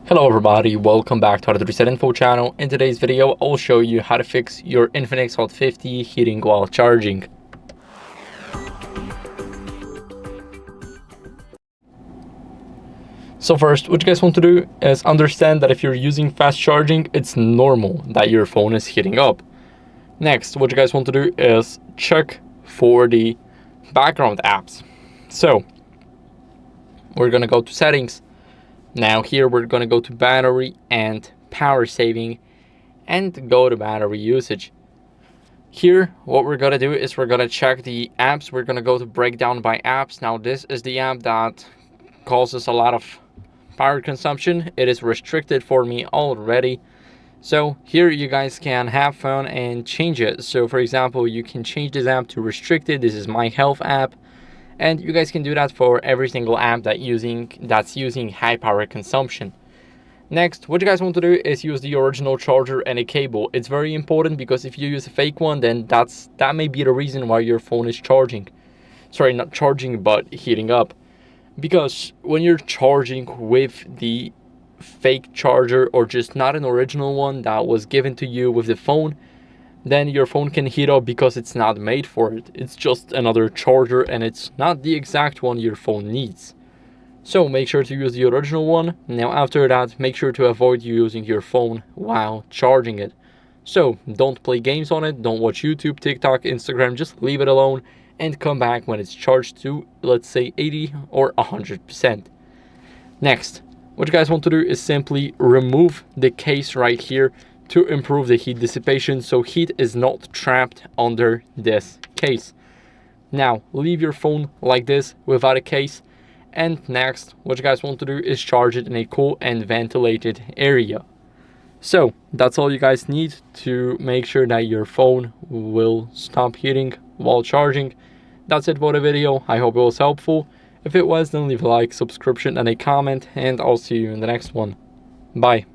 Hello everybody, welcome back to HardReset.Info channel. In today's video, I'll show you how to fix your INFINIX Hot 50 heating while charging. So first, what you guys want to do is understand that if you're using fast charging, it's normal that your phone is heating up. Next, what you guys want to do is check for the background apps. So we're gonna go to settings. Now here we're going to go to battery and power saving and go to battery usage. Here what we're going to do is we're going to check the apps. We're going to go to breakdown by apps. Now this is the app that causes a lot of power consumption. It is restricted for me already. So here you guys can have fun and change it. So for example, you can change this app to restricted. This is my health app. And you guys can do that for every single app that's using high power consumption. Next, what you guys want to do is use the original charger and a cable. It's very important because if you use a fake one, then that may be the reason why your phone is charging. Sorry, not charging, but heating up. Because when you're charging with the fake charger or just not an original one that was given to you with the phone, then your phone can heat up because it's not made for it. It's just another charger and it's not the exact one your phone needs. So make sure to use the original one. Now after that, make sure to avoid using your phone while charging it. So don't play games on it, don't watch YouTube, TikTok, Instagram, just leave it alone and come back when it's charged to, let's say, 80 or 100%. Next, what you guys want to do is simply remove the case right here to improve the heat dissipation so heat is not trapped under this case. Now leave your phone like this without a case, and next what you guys want to do is charge it in a cool and ventilated area. So that's all you guys need to make sure that your phone will stop heating while charging. That's it for the video. I hope it was helpful. If it was, then leave a like, subscription and a comment, and I'll see you in the next one. Bye.